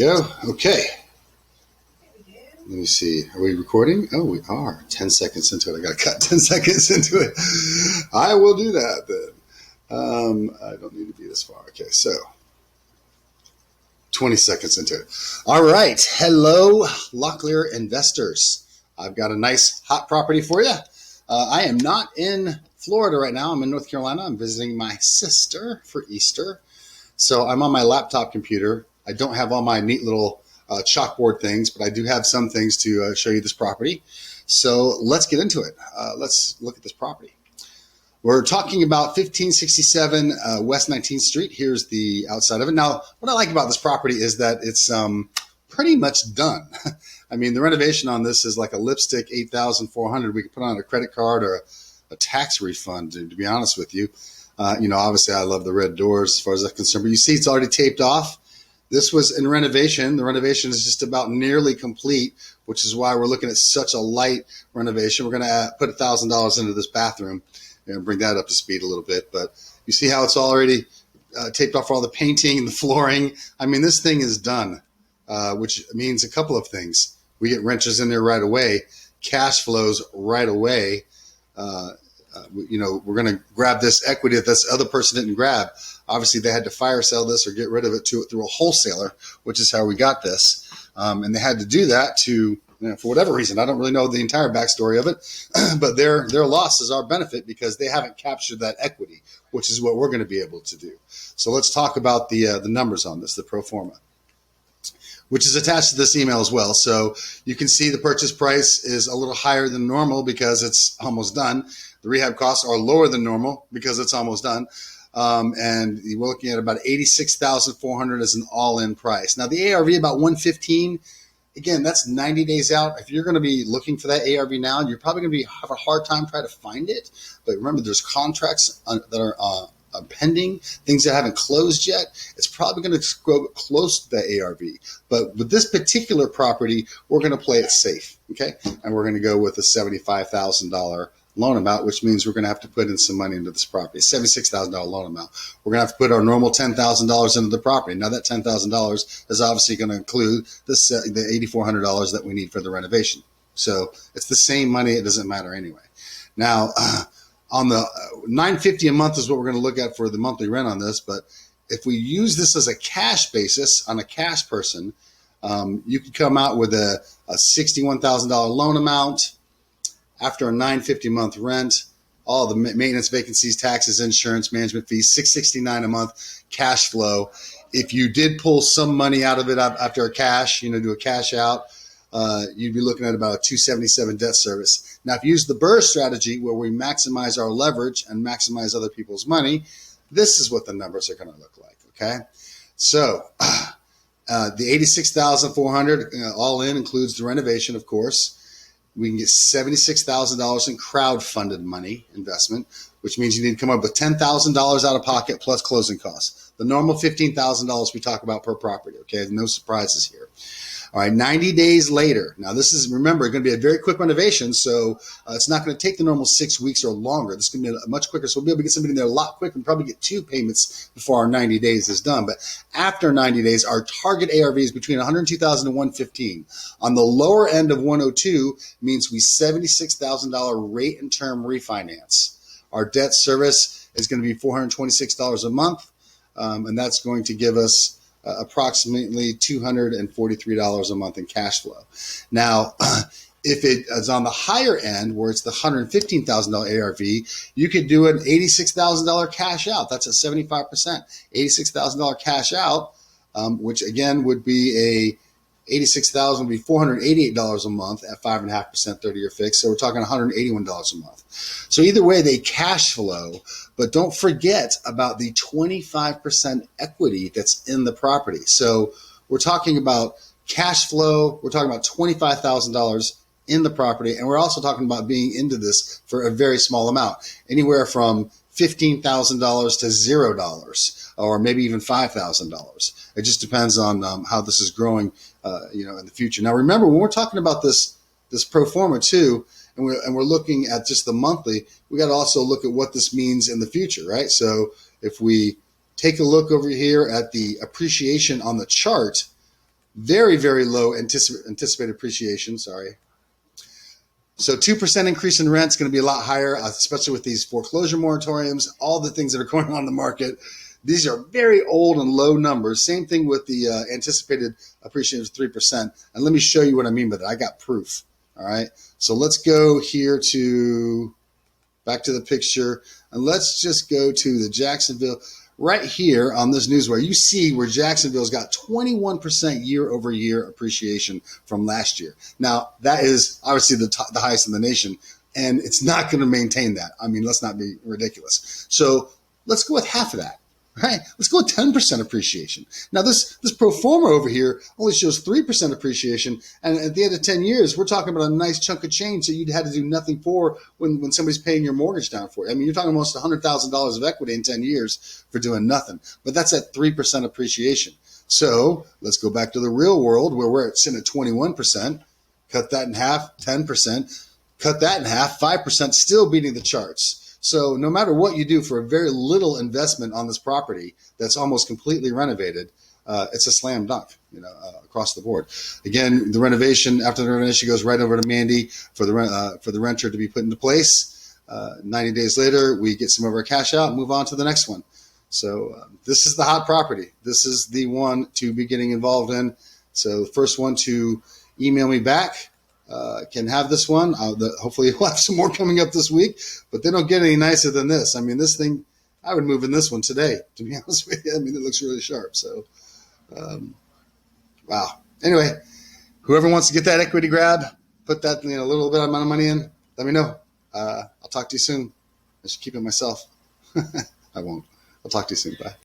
go. Okay. Let me see. Are we recording? Oh, we are. 10 seconds into it. I got to cut 10 seconds into it. I will do that then. I don't need to be this far. Okay, so 20 seconds into it. All right. Hello, Locklear investors. I've got a nice hot property for you. I am not in Florida right now. I'm in North Carolina. I'm visiting my sister for Easter. So I'm on my laptop computer. I don't have all my neat little chalkboard things, but I do have some things to show you this property. So let's get into it. Let's look at this property. We're talking about 1567 West 19th Street. Here's the outside of it. Now, what I like about this property is that it's pretty much done. I mean, the renovation on this is like a lipstick $8,400. We could put on a credit card or a tax refund, to be honest with you. Obviously, I love the red doors as far as that's concerned. But you see, it's already taped off. This was in renovation. The renovation is just about nearly complete, which is why we're looking at such a light renovation. We're going to put $1,000 into this bathroom and bring that up to speed a little bit. But you see how it's already taped off all the painting and the flooring. I mean, this thing is done, which means a couple of things. We get renters in there right away, cash flows right away. We're going to grab this equity that this other person didn't grab. Obviously, they had to fire sale this or get rid of it through a wholesaler, which is how we got this. And they had to do that for whatever reason. I don't really know the entire backstory of it, but their loss is our benefit because they haven't captured that equity, which is what we're going to be able to do. So let's talk about the numbers on this, the pro forma, which is attached to this email as well. So you can see the purchase price is a little higher than normal because it's almost done. The rehab costs are lower than normal because it's almost done. And we're looking at about $86,400 as an all-in price. Now the ARV about 115. Again, that's 90 days out. If you're going to be looking for that ARV now, you're probably going to have a hard time trying to find it. But remember, there's contracts that are pending, things that haven't closed yet. It's probably going to go close to the ARV. But with this particular property, we're going to play it safe, okay? And we're going to go with a $75,000 loan amount, which means we're going to have to put in some money into this property, $76,000 loan amount. We're going to have to put our normal $10,000 into the property. Now that $10,000 is obviously going to include the $8,400 that we need for the renovation. So it's the same money. It doesn't matter anyway. Now, on the $950 a month is what we're going to look at for the monthly rent on this. But if we use this as a cash basis on a cash person, you could come out with a $61,000 loan amount. After a $950 month rent, all the maintenance, vacancies, taxes, insurance, management fees, $669 a month cash flow. If you did pull some money out of it after a cash, do a cash out, you'd be looking at about a $277 debt service. Now, if you use the BRRRR strategy where we maximize our leverage and maximize other people's money, this is what the numbers are going to look like. Okay, so the $86,400 all in includes the renovation, of course. We can get $76,000 in crowd-funded money investment, which means you need to come up with $10,000 out of pocket plus closing costs. The normal $15,000 we talk about per property, okay? No surprises here. All right, 90 days later. Now, this is, remember, going to be a very quick renovation, so it's not going to take the normal 6 weeks or longer. This is going to be much quicker, so we'll be able to get somebody in there a lot quicker and probably get 2 payments before our 90 days is done. But after 90 days, our target ARV is between $102,000 and $115,000. On the lower end of 102 means we $76,000 rate and term refinance. Our debt service is going to be $426 a month, and that's going to give us approximately $243 a month in cash flow. Now, if it is on the higher end, where it's the $115,000 ARV, you could do an $86,000 cash out. That's a 75%. $86,000 cash out, which again would be $86,000 would be $488 a month at 5.5% 30-year fixed. So we're talking $181 a month. So either way, they cash flow, but don't forget about the 25% equity that's in the property. So we're talking about cash flow. We're talking about $25,000 in the property, and we're also talking about being into this for a very small amount, anywhere from $15,000 to $0, or maybe even $5,000. It just depends on how this is growing, in the future. Now, remember, when we're talking about this pro forma too, and we're looking at just the monthly, we got to also look at what this means in the future, right? So if we take a look over here at the appreciation on the chart, very, very low anticipated appreciation. Sorry. So 2% increase in rent is going to be a lot higher, especially with these foreclosure moratoriums, all the things that are going on in the market. These are very old and low numbers. Same thing with the anticipated appreciation of 3%. And let me show you what I mean by that. I got proof. All right. So let's go here to back to the picture, and let's just go to the Jacksonville. Right here on this newswire, you see where Jacksonville's got 21% year over year appreciation from last year. Now, that is obviously the highest in the nation, and it's not going to maintain that. I mean, let's not be ridiculous. So let's go with half of that. Right? Let's go with 10% appreciation. Now, this pro forma over here only shows 3% appreciation. And at the end of 10 years, we're talking about a nice chunk of change that you'd had to do nothing for when somebody's paying your mortgage down for you. I mean, you're talking almost $100,000 of equity in 10 years for doing nothing. But that's at 3% appreciation. So let's go back to the real world where we're sitting at 21%. Cut that in half, 10%. Cut that in half, 5%, still beating the charts. So no matter what you do for a very little investment on this property that's almost completely renovated, it's a slam dunk, across the board. Again, the renovation, after the renovation, goes right over to Mandy for the renter to be put into place. 90 days later, we get some of our cash out and move on to the next one. So this is the hot property. This is the one to be getting involved in. So the first one to email me back can have this one. Hopefully we'll have some more coming up this week, but they don't get any nicer than this. I mean, this thing, I would move in this one today, to be honest with you. I mean, it looks really sharp. So, wow. Anyway, whoever wants to get that equity grab, put that, a little bit amount of money in, let me know. I'll talk to you soon. I should keep it myself. I won't. I'll talk to you soon. Bye.